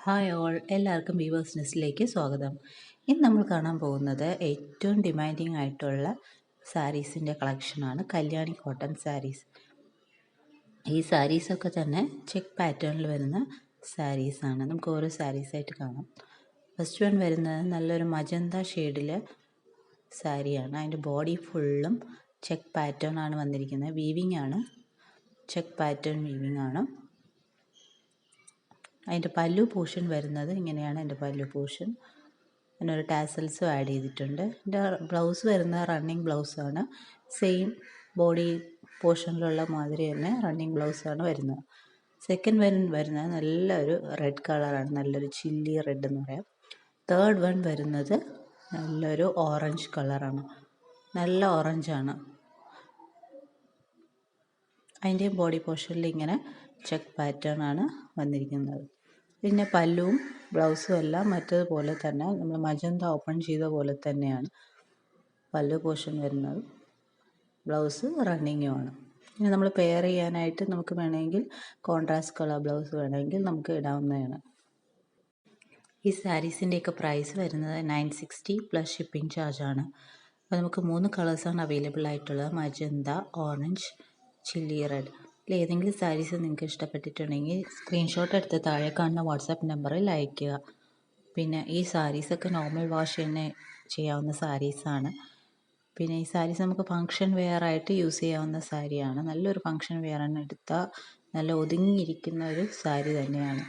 Hi all, എല്ലാവർക്കും weavers നെസ്റ്റിലേക്ക് സ്വാഗതം. ഇന്ന് നമ്മൾ കാണാൻ പോകുന്നത് ഏറ്റവും ഡിമാൻഡിങ് ആയിട്ടുള്ള സാരീസിൻ്റെ കളക്ഷനാണ് കല്യാണി കോട്ടൺ സാരീസ്. ഈ സാരീസൊക്കെ തന്നെ ചെക്ക് പാറ്റേണിൽ വരുന്ന സാരീസാണ്. നമുക്ക് ഓരോ സാരീസായിട്ട് കാണാം. ഫസ്റ്റ് വൺ വരുന്നത് നല്ലൊരു മജന്ത ഷെയ്ഡിൽ സാരിയാണ്. അതിൻ്റെ ബോഡി ഫുള്ളും ചെക്ക് പാറ്റേൺ ആണ് വന്നിരിക്കുന്നത്. വീവിങ് ആണ്, ചെക്ക് പാറ്റേൺ വീവിങ് ആണ്. അതിൻ്റെ പല്ലു പോർഷൻ വരുന്നത് ഇങ്ങനെയാണ്. എൻ്റെ പല്ലു പോർഷൻ അതിനൊരു ടാസൽസും ആഡ് ചെയ്തിട്ടുണ്ട്. എൻ്റെ ബ്ലൗസ് വരുന്നത് റണ്ണിങ് ബ്ലൗസാണ്. സെയിം ബോഡി പോർഷനിലുള്ള മാതിരി തന്നെ റണ്ണിങ് ബ്ലൗസാണ് വരുന്നത്. സെക്കൻഡ് വരുന്നത് നല്ലൊരു റെഡ് കളറാണ്, നല്ലൊരു ചില്ലി റെഡ് എന്ന് പറയാം. തേർഡ് വൺ വരുന്നത് നല്ലൊരു ഓറഞ്ച് കളറാണ്, നല്ല ഓറഞ്ചാണ്. അതിൻ്റെ ബോഡി പോർഷനിൽ ഇങ്ങനെ ചെക്ക് പാറ്റേൺ ആണ് വന്നിരിക്കുന്നത്. പിന്നെ പല്ലുവും ബ്ലൗസും എല്ലാം മറ്റേതുപോലെ തന്നെ നമ്മൾ മജന്ത ഓപ്പൺ ചെയ്ത പോലെ തന്നെയാണ് പല്ലു പോർഷൻ വരുന്നത്. ബ്ലൗസ് റണ്ണിങ്ങുമാണ്. ഇനി നമ്മൾ പെയർ ചെയ്യാനായിട്ട് നമുക്ക് വേണമെങ്കിൽ കോൺട്രാസ്റ്റ് കളർ ബ്ലൗസ് വേണമെങ്കിൽ നമുക്ക് ഇടാവുന്നതാണ്. ഈ സാരീസിൻ്റെയൊക്കെ പ്രൈസ് വരുന്നത് 960 പ്ലസ് ഷിപ്പിംഗ് ചാർജാണ്. അപ്പോൾ നമുക്ക് 3 കളേഴ്സാണ് അവൈലബിൾ ആയിട്ടുള്ളത്: മജന്ത, ഓറഞ്ച്, ചില്ലി റെഡ്. ഏതെങ്കിലും സാരീസ് നിങ്ങൾക്ക് ഇഷ്ടപ്പെട്ടിട്ടുണ്ടെങ്കിൽ സ്ക്രീൻഷോട്ട് എടുത്ത് താഴെ കാണുന്ന വാട്സാപ്പ് നമ്പറിൽ അയയ്ക്കുക. പിന്നെ ഈ സാരീസൊക്കെ നോർമൽ വാഷ് തന്നെ ചെയ്യാവുന്ന സാരീസാണ്. പിന്നെ ഈ സാരീസ് നമുക്ക് ഫങ്ഷൻ വെയർ ആയിട്ട് യൂസ് ചെയ്യാവുന്ന സാരിയാണ്. നല്ലൊരു ഫങ്ഷൻ വെയർ ആണ്, എടുത്താൽ നല്ല ഒതുങ്ങിയിരിക്കുന്ന ഒരു സാരി തന്നെയാണ്.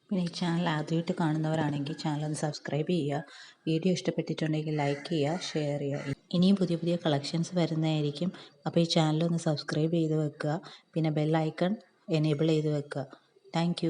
പിന്നെ ഈ ചാനൽ ആദ്യമായിട്ട് കാണുന്നവരാണെങ്കിൽ ചാനൽ ഒന്ന് സബ്സ്ക്രൈബ് ചെയ്യുക. വീഡിയോ ഇഷ്ടപ്പെട്ടിട്ടുണ്ടെങ്കിൽ ലൈക്ക് ചെയ്യുക, ഷെയർ ചെയ്യുക. ഇനിയും പുതിയ പുതിയ കളക്ഷൻസ് വരുന്നതായിരിക്കും. അപ്പോൾ ഈ ചാനൽ ഒന്ന് സബ്സ്ക്രൈബ് ചെയ്ത് വെക്കുക. പിന്നെ ബെൽ ഐക്കൺ എനേബിൾ ചെയ്ത് വെക്കുക. താങ്ക്